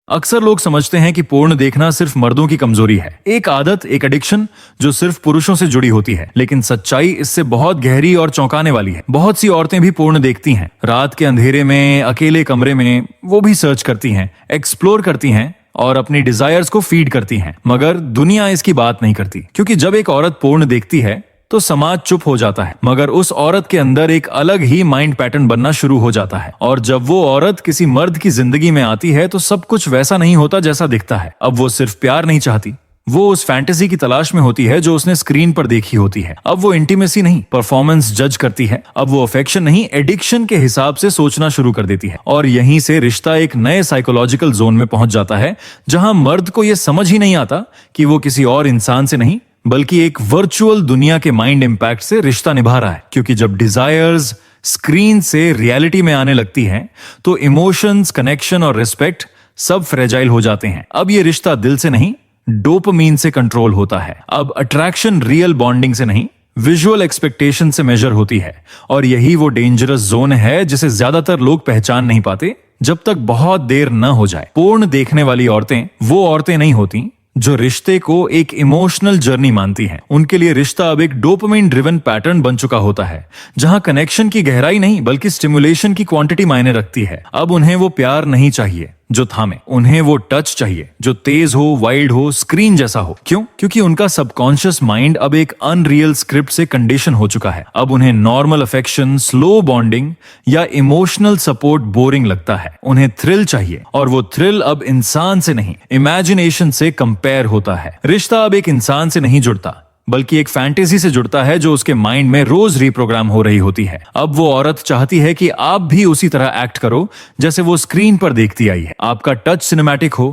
अक्सर लोग समझते हैं कि पोर्न देखना सिर्फ मर्दों की कमजोरी है, एक आदत, एक एडिक्शन जो सिर्फ पुरुषों से जुड़ी होती है। लेकिन सच्चाई इससे बहुत गहरी और चौंकाने वाली है। बहुत सी औरतें भी पोर्न देखती हैं, रात के अंधेरे में, अकेले कमरे में, वो भी सर्च करती हैं, एक्सप्लोर करती हैं और अपनी डिजायर्स को फीड करती हैं। मगर दुनिया इसकी बात नहीं करती, क्योंकि जब एक औरत पोर्न देखती है तो समाज चुप हो जाता है, मगर उस औरत के अंदर एक अलग ही माइंड पैटर्न बनना शुरू हो जाता है। और जब वो औरत किसी मर्द की जिंदगी में आती है तो सब कुछ वैसा नहीं होता जैसा दिखता है। अब वो सिर्फ प्यार नहीं चाहती, वो उस फैंटेसी की तलाश में होती है जो उसने स्क्रीन पर देखी होती है। अब वो इंटीमेसी नहीं, परफॉर्मेंस जज करती है। अब वो अफेक्शन नहीं, एडिक्शन के हिसाब से सोचना शुरू कर देती है। और यहीं से रिश्ता एक नए साइकोलॉजिकल जोन में पहुंच जाता है, जहां मर्द को यह समझ ही नहीं आता कि वो किसी और इंसान से नहीं बल्कि एक वर्चुअल दुनिया के माइंड इंपैक्ट से रिश्ता निभा रहा है। क्योंकि जब डिजायर्स स्क्रीन से रियलिटी में आने लगती हैं तो इमोशंस, कनेक्शन और रिस्पेक्ट सब फ्रेजाइल हो जाते हैं। अब ये रिश्ता दिल से नहीं, डोपामीन से कंट्रोल होता है। अब अट्रैक्शन रियल बॉन्डिंग से नहीं, विजुअल एक्सपेक्टेशन से मेजर होती है। और यही वो डेंजरस जोन है जिसे ज्यादातर लोग पहचान नहीं पाते जब तक बहुत देर न हो जाए। पोर्न देखने वाली औरतें वो औरतें नहीं होती जो रिश्ते को एक इमोशनल जर्नी मानती हैं। उनके लिए रिश्ता अब एक डोपामिन ड्रिवन पैटर्न बन चुका होता है, जहां कनेक्शन की गहराई नहीं बल्कि स्टिमुलेशन की क्वांटिटी मायने रखती है। अब उन्हें वो प्यार नहीं चाहिए जो थामे, उन्हें वो टच चाहिए जो तेज हो, वाइल्ड हो, स्क्रीन जैसा हो। क्यों? क्योंकि उनका सबकॉन्शियस माइंड अब एक अनरियल स्क्रिप्ट से कंडीशन हो चुका है। अब उन्हें नॉर्मल अफेक्शन, स्लो बॉन्डिंग या इमोशनल सपोर्ट बोरिंग लगता है। उन्हें थ्रिल चाहिए, और वो थ्रिल अब इंसान से नहीं, इमेजिनेशन से कंपेयर होता है। रिश्ता अब एक इंसान से नहीं जुड़ता बल्कि एक फैंटेसी से जुड़ता है जो उसके माइंड में रोज रीप्रोग्राम हो रही होती है। अब वो औरत चाहती है कि आप भी उसी तरह एक्ट करो जैसे वो स्क्रीन पर देखती आई है। आपका टच सिनेमैटिक हो,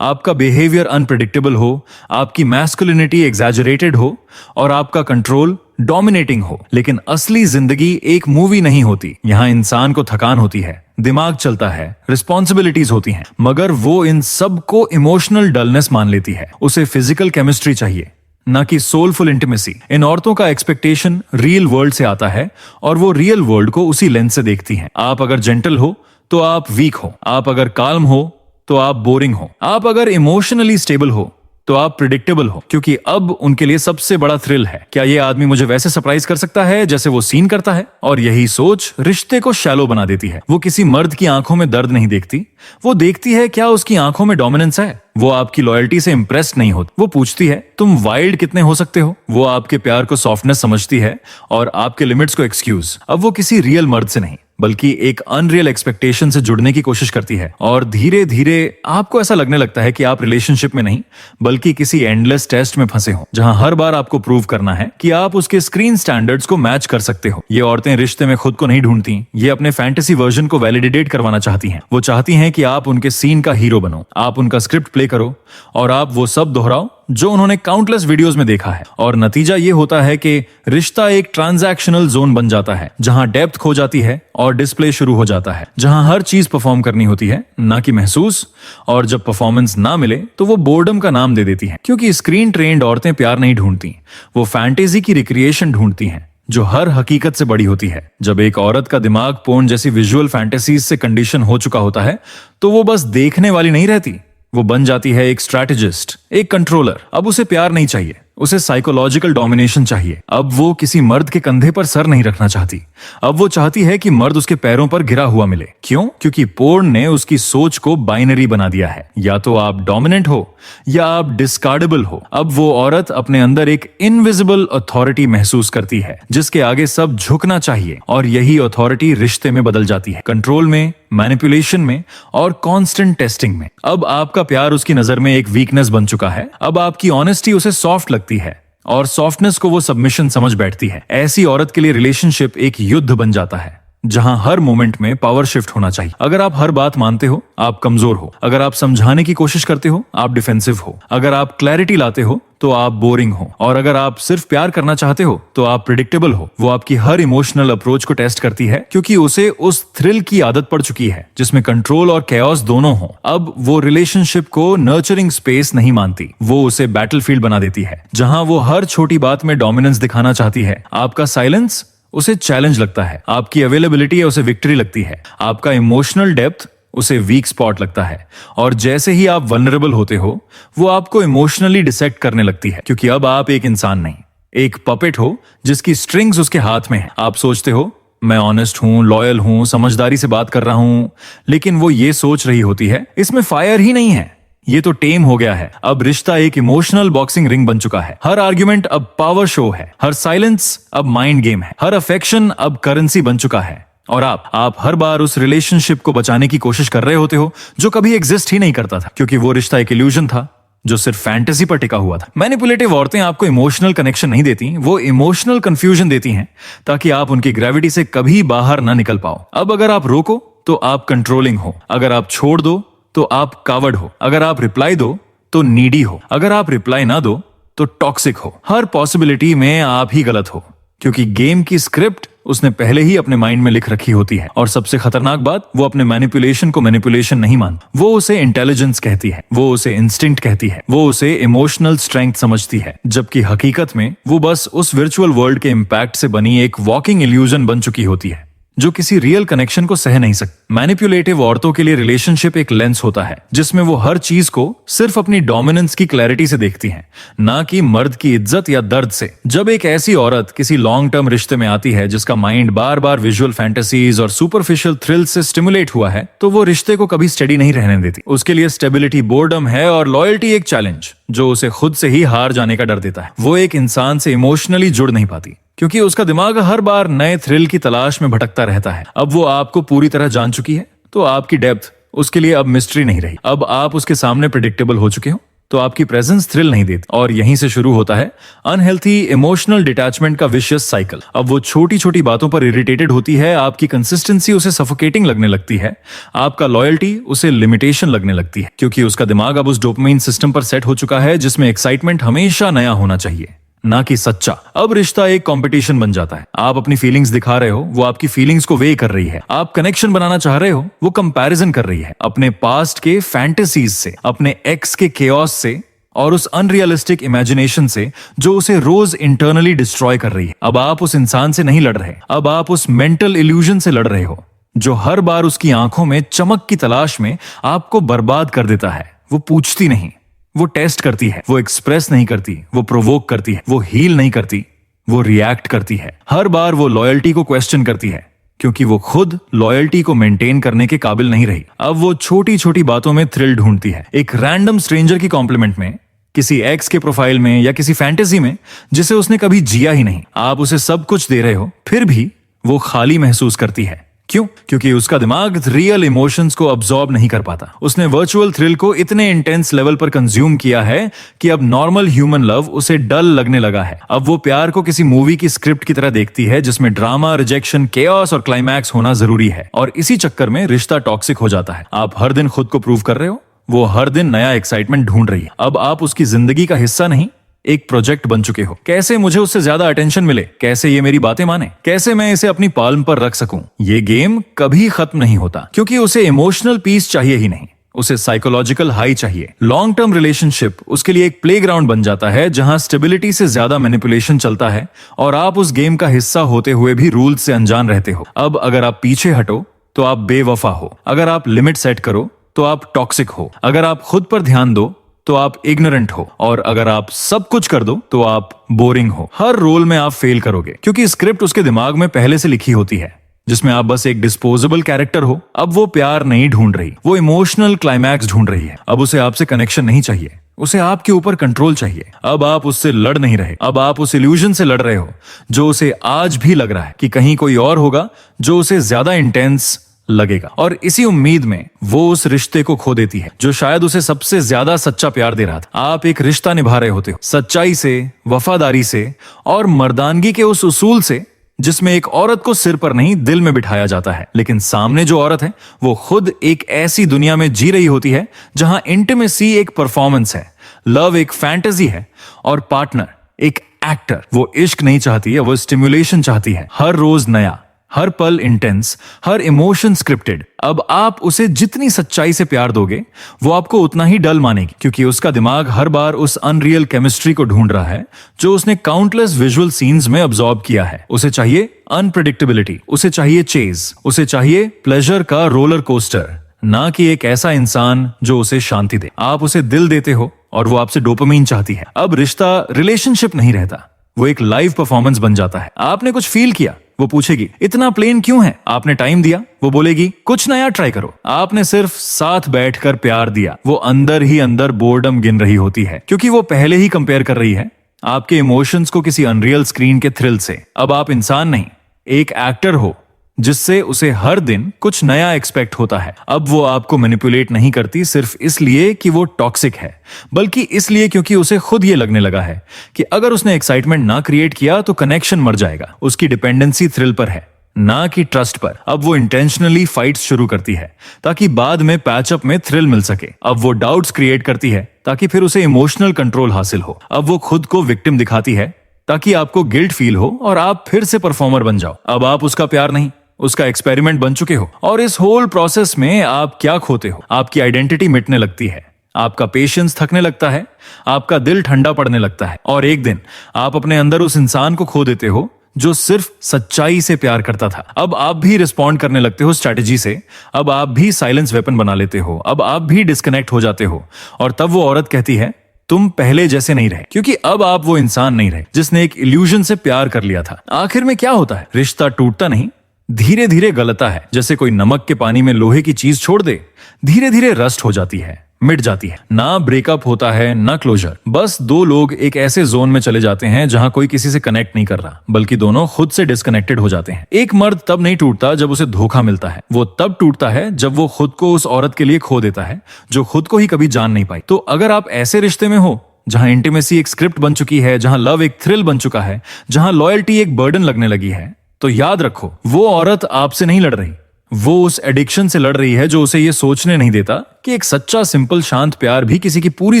आपका बिहेवियर अनप्रेडिक्टेबल हो, आपकी मैस्कुलिनिटी एग्जैजरेटेड हो और आपका कंट्रोल डोमिनेटिंग हो। लेकिन असली जिंदगी एक मूवी नहीं होती। यहाँ इंसान को थकान होती है, दिमाग चलता है, रिस्पॉन्सिबिलिटीज होती हैं, मगर वो इन सब को इमोशनल डलनेस मान लेती है। उसे फिजिकल केमिस्ट्री चाहिए, ना कि सोलफुल इंटीमेसी। इन औरतों का एक्सपेक्टेशन रियल वर्ल्ड से आता है और वो रियल वर्ल्ड को उसी लेंस से देखती हैं। आप अगर जेंटल हो तो आप वीक हो, आप अगर काल्म हो तो आप बोरिंग हो, आप अगर इमोशनली स्टेबल हो तो आप प्रिडिक्टेबल हो। क्योंकि अब उनके लिए सबसे बड़ा थ्रिल है, क्या ये आदमी मुझे वैसे सरप्राइज कर सकता है जैसे वो सीन करता है? और यही सोच रिश्ते को शैलो बना देती है। वो किसी मर्द की आंखों में दर्द नहीं देखती, वो देखती है क्या उसकी आंखों में डोमिनेंस है। वो आपकी लॉयल्टी से इंप्रेस नहीं होती, वो पूछती है तुम वाइल्ड कितने हो सकते हो। वो आपके प्यार को सॉफ्टनेस समझती है और आपके लिमिट्स को एक्सक्यूज। अब वो किसी रियल मर्द से नहीं बल्कि एक अनरियल एक्सपेक्टेशन से जुड़ने की कोशिश करती है। और धीरे धीरे आपको ऐसा लगने लगता है कि आप रिलेशनशिप में नहीं बल्कि किसी एंडलेस टेस्ट में फंसे हो, जहां हर बार आपको प्रूव करना है कि आप उसके स्क्रीन स्टैंडर्ड्स को मैच कर सकते हो। ये औरतें रिश्ते में खुद को नहीं ढूंढती, ये अपने फैंटेसी वर्जन को वैलिडेट करवाना चाहती हैं। वो चाहती हैं कि आप उनके सीन का हीरो बनो, आप उनका स्क्रिप्ट प्ले करो और आप वो सब दोहराओ जो उन्होंने काउंटलेस वीडियोस में देखा है। और नतीजा ये होता है कि रिश्ता एक ट्रांजैक्शनल जोन बन जाता है, जहां डेप्थ खो जाती है और डिस्प्ले शुरू हो जाता है, जहां हर चीज परफॉर्म करनी होती है ना कि महसूस। और जब परफॉर्मेंस ना मिले तो वो बोर्डम का नाम दे देती है। क्योंकि स्क्रीन ट्रेन्ड औरतें प्यार नहीं ढूंढती, वो फैंटेसी की रिक्रिएशन ढूंढती हैं जो हर हकीकत से बड़ी होती है। जब एक औरत का दिमाग पोर्न जैसी विजुअल फैंटेसीज से कंडीशन हो चुका होता है तो वो बस देखने वाली नहीं रहती, वो बन जाती है एक स्ट्रैटेजिस्ट, एक कंट्रोलर। अब उसे प्यार नहीं चाहिए, उसे साइकोलॉजिकल डोमिनेशन चाहिए। अब वो किसी मर्द के कंधे पर सर नहीं रखना चाहती, अब वो चाहती है कि मर्द उसके पैरों पर गिरा हुआ मिले। क्यों? क्योंकि पोर्न ने उसकी सोच को बाइनरी बना दिया है, या तो आप डोमिनेंट हो या आप डिस्कार्डेबल हो। अब वो औरत अपने अंदर एक इनविजिबल अथॉरिटी महसूस करती है जिसके आगे सब झुकना चाहिए। और यही अथॉरिटी रिश्ते में बदल जाती है, कंट्रोल में, मैनिपुलेशन में और कांस्टेंट टेस्टिंग में। अब आपका प्यार उसकी नजर में एक वीकनेस बन चुका है। अब आपकी ऑनेस्टी उसे सॉफ्ट लगती है और सॉफ्टनेस को वो सबमिशन समझ बैठती है। ऐसी औरत के लिए रिलेशनशिप एक युद्ध बन जाता है, जहां हर मोमेंट में पावर शिफ्ट होना चाहिए। अगर आप हर बात मानते हो, आप कमजोर हो। अगर आप समझाने की कोशिश करते हो, आप डिफेंसिव हो। अगर आप क्लैरिटी लाते हो तो आप बोरिंग हो। और अगर आप सिर्फ प्यार करना चाहते हो तो आप प्रिडिक्टेबल हो। वो आपकी हर इमोशनल अप्रोच को टेस्ट करती है क्योंकि उसे उस थ्रिल की आदत पड़ चुकी है जिसमें कंट्रोल और कैओस दोनों हो। अब वो रिलेशनशिप को नर्चरिंग स्पेस नहीं मानती, वो उसे बैटलफील्ड बना देती है, जहां वो हर छोटी बात में डोमिनेंस दिखाना चाहती है। आपका साइलेंस उसे चैलेंज लगता है, आपकी अवेलेबिलिटी है उसे विक्ट्री लगती है, आपका इमोशनल डेप्थ उसे वीक स्पॉट लगता है, और जैसे ही आप वल्नरेबल होते हो वो आपको इमोशनली डिसेक्ट करने लगती है, क्योंकि अब आप एक इंसान नहीं, एक पपेट हो जिसकी स्ट्रिंग्स उसके हाथ में है। आप सोचते हो मैं ऑनेस्ट हूं, लॉयल हूं, समझदारी से बात कर रहा हूं, लेकिन वो ये सोच रही होती है इसमें फायर ही नहीं है, ये तो टेम हो गया है। अब रिश्ता एक इमोशनल बॉक्सिंग रिंग बन चुका है। हर आर्ग्यूमेंट अब पावर शो है, हर साइलेंस अब माइंड गेम है, हर अफेक्शन अब करेंसी बन चुका है। और आप हर बार उस रिलेशनशिप को बचाने की कोशिश कर रहे होते हो जो कभी एग्जिस्ट ही नहीं करता था, क्योंकि वो रिश्ता एक इल्यूजन था जो सिर्फ फैंटेसी पर टिका हुआ था। मैनिपुलेटिव औरतें आपको इमोशनल कनेक्शन नहीं देती, वो इमोशनल कंफ्यूजन देती हैं ताकि आप उनकी ग्रेविटी से कभी बाहर ना निकल पाओ। अब अगर आप रोको तो आप कंट्रोलिंग हो, अगर आप छोड़ दो तो आप कावर्ड हो, अगर आप रिप्लाई दो तो नीडी हो, अगर आप रिप्लाई ना दो तो टॉक्सिक हो। हर पॉसिबिलिटी में आप ही गलत हो, क्योंकि गेम की स्क्रिप्ट उसने पहले ही अपने माइंड में लिख रखी होती है। और सबसे खतरनाक बात, वो अपने मैनिपुलेशन को मैनिपुलेशन नहीं मानती, वो उसे इंटेलिजेंस कहती है, वो उसे इंस्टिंक्ट कहती है, वो उसे इमोशनल स्ट्रेंथ समझती है, जबकि हकीकत में वो बस उस वर्चुअल वर्ल्ड के इम्पैक्ट से बनी एक वॉकिंग इल्यूजन बन चुकी होती है जो किसी रियल कनेक्शन को सह नहीं सकती। मैनिपुलेटिव औरतों के लिए रिलेशनशिप एक लेंस होता है जिसमें वो हर चीज को सिर्फ अपनी डोमिनेंस की क्लैरिटी से देखती हैं, ना कि मर्द की इज्जत या दर्द से। जब एक ऐसी औरत किसी लॉन्ग टर्म रिश्ते में आती है जिसका माइंड बार बार विजुअल फैंटेसीज और सुपरफिशियल थ्रिल से स्टिमुलेट हुआ है, तो वो रिश्ते को कभी स्टेडी नहीं रहने देती। उसके लिए स्टेबिलिटी बोर्डम है और लॉयल्टी एक चैलेंज जो उसे खुद से ही हार जाने का डर देता है। वो एक इंसान से इमोशनली जुड़ नहीं पाती क्योंकि उसका दिमाग हर बार नए थ्रिल की तलाश में भटकता रहता है। अब वो आपको पूरी तरह जान चुकी है तो आपकी डेप्थ उसके लिए अब मिस्ट्री नहीं रही। अब आप उसके सामने प्रेडिक्टेबल हो चुके हो तो आपकी प्रेजेंस थ्रिल नहीं देती। और यहीं से शुरू होता है अनहेल्थी इमोशनल डिटैचमेंट का विशियस साइकिल। अब वो छोटी छोटी बातों पर इरिटेटेड होती है, आपकी कंसिस्टेंसी उसे सफोकेटिंग लगने लगती है, आपका लॉयल्टी उसे लिमिटेशन लगने लगती है, क्योंकि उसका दिमाग अब उस डोपामाइन सिस्टम पर सेट हो चुका है जिसमें एक्साइटमेंट हमेशा नया होना चाहिए, ना कि सच्चा। अब रिश्ता एक कंपटीशन बन जाता है। आप अपनी फीलिंग्स दिखा रहे हो, वो आपकी फीलिंग्स को वे कर रही है। आप कनेक्शन बनाना चाह रहे हो, वो कंपैरिजन कर रही है अपने पास्ट के फैंटेसीज से, अपने एक्स के केओस से और उस अनरियलिस्टिक इमेजिनेशन से जो उसे रोज इंटरनली डिस्ट्रॉय कर रही है। अब आप उस इंसान से नहीं लड़ रहे, अब आप उस मेंटल इल्यूजन से लड़ रहे हो जो हर बार उसकी आंखों में चमक की तलाश में आपको बर्बाद कर देता है। वो पूछती नहीं, वो टेस्ट करती है, वो एक्सप्रेस नहीं करती, वो प्रोवोक करती है, वो हील नहीं करती, वो रिएक्ट करती है। हर बार वो लॉयल्टी को क्वेश्चन करती है क्योंकि वो खुद लॉयल्टी को मेंटेन करने के काबिल नहीं रही। अब वो छोटी छोटी बातों में थ्रिल ढूंढती है, एक रैंडम स्ट्रेंजर की कॉम्प्लीमेंट में, किसी एक्स के प्रोफाइल में या किसी फैंटेसी में जिसे उसने कभी जिया ही नहीं। आप उसे सब कुछ दे रहे हो फिर भी वो खाली महसूस करती है। क्यों? क्योंकि उसका दिमाग रियल इमोशंस को अब्सॉर्ब नहीं कर पाता। उसने वर्चुअल थ्रिल को इतने इंटेंस लेवल पर कंज्यूम किया है कि अब नॉर्मल ह्यूमन लव उसे डल लगने लगा है। अब वो प्यार को किसी मूवी की स्क्रिप्ट की तरह देखती है जिसमें ड्रामा, रिजेक्शन, केओस और क्लाइमैक्स होना जरूरी है, और इसी चक्कर में रिश्ता टॉक्सिक हो जाता है। आप हर दिन खुद को प्रूव कर रहे हो, वो हर दिन नया एक्साइटमेंट ढूंढ रही है। अब आप उसकी जिंदगी का हिस्सा नहीं, एक प्रोजेक्ट बन चुके हो। कैसे मुझे उससे ज्यादा अटेंशन मिले, कैसे ये मेरी बातें माने, कैसे मैं इसे अपनी पाल्म पर रख सकूं। ये गेम कभी खत्म नहीं होता क्योंकि उसे इमोशनल पीस चाहिए ही नहीं, उसे साइकोलॉजिकल हाई चाहिए। लॉन्ग टर्म रिलेशनशिप उसके लिए एक प्लेग्राउंड बन जाता है जहां स्टेबिलिटी से ज्यादा मैनिपुलेशन चलता है और आप उस गेम का हिस्सा होते हुए भी रूल्स से अनजान रहते हो। अब अगर आप पीछे हटो तो आप बेवफा हो, अगर आप लिमिट सेट करो तो आप टॉक्सिक हो, अगर आप खुद पर ध्यान दो तो आप इग्नोरेंट हो, और अगर आप सब कुछ कर दो तो आप बोरिंग हो। हर रोल में आप फेल करोगे क्योंकि स्क्रिप्ट उसके दिमाग में पहले से लिखी होती है जिसमें आप बस एक डिस्पोजेबल कैरेक्टर हो। अब वो प्यार नहीं ढूंढ रही, वो इमोशनल क्लाइमैक्स ढूंढ रही है। अब उसे आपसे कनेक्शन नहीं चाहिए, उसे आपके ऊपर कंट्रोल चाहिए। अब आप उससे लड़ नहीं रहे, अब आप उस इल्यूजन से लड़ रहे हो जो उसे आज भी लग रहा है कि कहीं कोई और होगा जो उसे ज्यादा इंटेंस लगेगा। और इसी उम्मीद में वो उस रिश्ते को खो देती है जो शायद उसे सबसे ज्यादा सच्चा प्यार दे रहा था। आप एक रिश्ता निभा रहे होते हो सच्चाई से, वफादारी से और मर्दानगी के उस उसूल से जिसमें एक औरत को सिर पर नहीं दिल में बिठाया जाता है। लेकिन सामने जो औरत है वो खुद एक ऐसी दुनिया में जी रही होती है जहां इंटीमेसी एक परफॉर्मेंस है, लव एक फैंटेसी है और पार्टनर एक एक्टर। वो इश्क नहीं चाहती है, वो स्टिम्युलेशन चाहती है, हर रोज नया, हर पल इंटेंस, हर इमोशन स्क्रिप्टेड। अब आप उसे जितनी सच्चाई से प्यार दोगे वो आपको उतना ही डल मानेगी क्योंकि उसका दिमाग हर बार उस अनरियल केमिस्ट्री को ढूंढ रहा है जो उसने काउंटलेस विजुअल सीन्स में अब्सॉर्ब किया है। उसे चाहिए अनप्रेडिक्टेबिलिटी, उसे चाहिए चेज, उसे चाहिए प्लेजर का रोलर कोस्टर, ना कि एक ऐसा इंसान जो उसे शांति दे। आप उसे दिल देते हो और वो आपसे डोपामीन चाहती है। अब रिश्ता रिलेशनशिप नहीं रहता, वो एक लाइव परफॉर्मेंस बन जाता है। आपने कुछ फील किया, वो पूछेगी इतना प्लेन क्यों है। आपने टाइम दिया, वो बोलेगी कुछ नया ट्राई करो। आपने सिर्फ साथ बैठकर प्यार दिया, वो अंदर ही अंदर बोर्डम गिन रही होती है, क्योंकि वो पहले ही कंपेयर कर रही है आपके इमोशंस को किसी अनरियल स्क्रीन के थ्रिल से। अब आप इंसान नहीं, एक एक्टर हो जिससे उसे हर दिन कुछ नया एक्सपेक्ट होता है। अब वो आपको मैनिपुलेट नहीं करती सिर्फ इसलिए कि वो टॉक्सिक है, बल्कि इसलिए क्योंकि उसे खुद ये लगने लगा है कि अगर उसने एक्साइटमेंट ना क्रिएट किया तो कनेक्शन मर जाएगा। उसकी डिपेंडेंसी थ्रिल पर है, ना कि ट्रस्ट पर। अब वो इंटेंशनली फाइट्स शुरू करती है ताकि बाद में पैचअप में थ्रिल मिल सके। अब वो डाउट्स क्रिएट करती है ताकि फिर उसे इमोशनल कंट्रोल हासिल हो। अब वो खुद को विक्टिम दिखाती है ताकि आपको गिल्ट फील हो और आप फिर से परफॉर्मर बन जाओ। अब आप उसका प्यार नहीं, उसका एक्सपेरिमेंट बन चुके हो। और इस होल प्रोसेस में आप क्या खोते हो? आपकी आइडेंटिटी मिटने लगती है, आपका पेशेंस थकने लगता है, आपका दिल ठंडा पड़ने लगता है, और एक दिन आप अपने अंदर उस इंसान को खो देते हो जो सिर्फ सच्चाई से प्यार करता था। अब आप भी रिस्पॉन्ड करने लगते हो स्ट्रैटेजी से। अब आप भी साइलेंस वेपन बना लेते हो। अब आप भी डिस्कनेक्ट हो जाते हो। और तब वो औरत कहती है तुम पहले जैसे नहीं रहे, क्योंकि अब आप वो इंसान नहीं रहे जिसने एक इल्यूजन से प्यार कर लिया था। आखिर में क्या होता है? रिश्ता टूटता नहीं, धीरे धीरे गलता है। जैसे कोई नमक के पानी में लोहे की चीज छोड़ दे, धीरे धीरे रस्ट हो जाती है, मिट जाती है। ना ब्रेकअप होता है ना क्लोजर, बस दो लोग एक ऐसे जोन में चले जाते हैं जहां कोई किसी से कनेक्ट नहीं कर रहा, बल्कि दोनों खुद से डिस्कनेक्टेड हो जाते हैं। एक मर्द तब नहीं टूटता जब उसे धोखा मिलता है, वो तब टूटता है जब वो खुद को उस औरत के लिए खो देता है जो खुद को ही कभी जान नहीं पाई। तो अगर आप ऐसे रिश्ते में हो जहां इंटीमेसी एक स्क्रिप्ट बन चुकी है, जहां लव एक थ्रिल बन चुका है, जहां लॉयल्टी एक बर्डन लगने लगी है, तो याद रखो वो औरत आपसे नहीं लड़ रही, वो उस एडिक्शन से लड़ रही है जो उसे ये सोचने नहीं देता कि एक सच्चा सिंपल शांत प्यार भी किसी की पूरी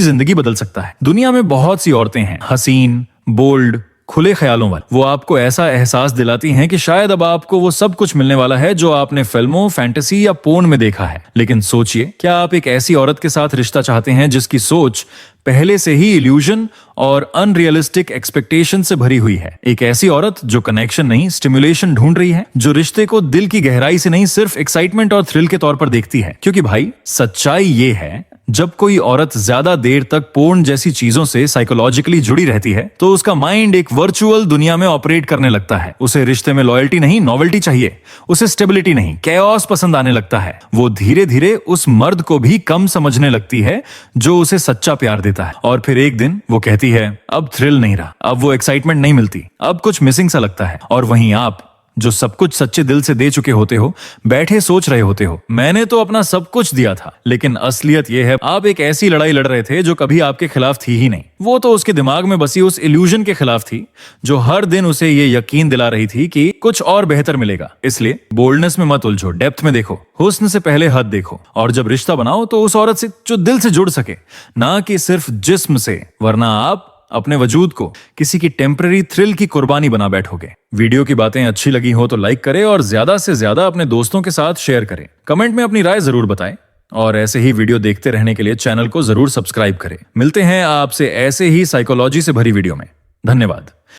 जिंदगी बदल सकता है। दुनिया में बहुत सी औरतें हैं, हसीन, बोल्ड, खुले ख्यालों वाली। वो आपको ऐसा एहसास दिलाती हैं कि शायद अब आपको वो सब कुछ मिलने वाला है जो आपने फिल्मों, फैंटेसी या पोर्न में देखा है। लेकिन सोचिए, क्या आप एक ऐसी औरत के साथ रिश्ता चाहते हैं जिसकी सोच पहले से ही इल्यूजन और अनरियलिस्टिक एक्सपेक्टेशन से भरी हुई है? एक ऐसी औरत जो कनेक्शन नहीं, स्टिमुलेशन ढूंढ रही है, जो रिश्ते को दिल की गहराई से नहीं, सिर्फ एक्साइटमेंट और थ्रिल के तौर पर देखती है। क्योंकि भाई सच्चाई ये है, जब कोई औरत ज्यादा देर तक पोर्न जैसी चीजों से साइकोलॉजिकली जुड़ी रहती है तो उसका माइंड एक वर्चुअल दुनिया में ऑपरेट करने लगता है। उसे रिश्ते में लॉयल्टी नहीं, नॉवेल्टी चाहिए। उसे स्टेबिलिटी नहीं, कैओस पसंद आने लगता है। वो धीरे धीरे उस मर्द को भी कम समझने लगती है जो उसे सच्चा प्यार देता है। और फिर एक दिन वो कहती है अब थ्रिल नहीं रहा, अब वो एक्साइटमेंट नहीं मिलती, अब कुछ मिसिंग सा लगता है। और वहीं आप जो सब कुछ सच्चे दिल से दे चुके होते हो, बैठे सोच रहे होते हो मैंने तो अपना सब कुछ दिया था। लेकिन असलियत यह है, आप एक ऐसी लड़ाई लड़ रहे थे जो कभी आपके खिलाफ थी ही नहीं। वो तो उसके दिमाग में बसी उस इल्यूजन के खिलाफ थी जो हर दिन उसे ये यकीन दिला रही थी कि कुछ और बेहतर मिलेगा। इसलिए बोल्डनेस में मत उलझो, डेप्थ में देखो, हुस्न से पहले हद देखो। और जब रिश्ता बनाओ तो उस औरत से जो दिल से जुड़ सके, ना कि सिर्फ जिस्म से, वरना आप अपने वजूद को किसी की टेम्पररी थ्रिल की कुर्बानी बना बैठोगे। वीडियो की बातें अच्छी लगी हो तो लाइक करें और ज्यादा से ज्यादा अपने दोस्तों के साथ शेयर करें। कमेंट में अपनी राय जरूर बताएं और ऐसे ही वीडियो देखते रहने के लिए चैनल को जरूर सब्सक्राइब करें। मिलते हैं आपसे ऐसे ही साइकोलॉजी से भरी वीडियो में। धन्यवाद।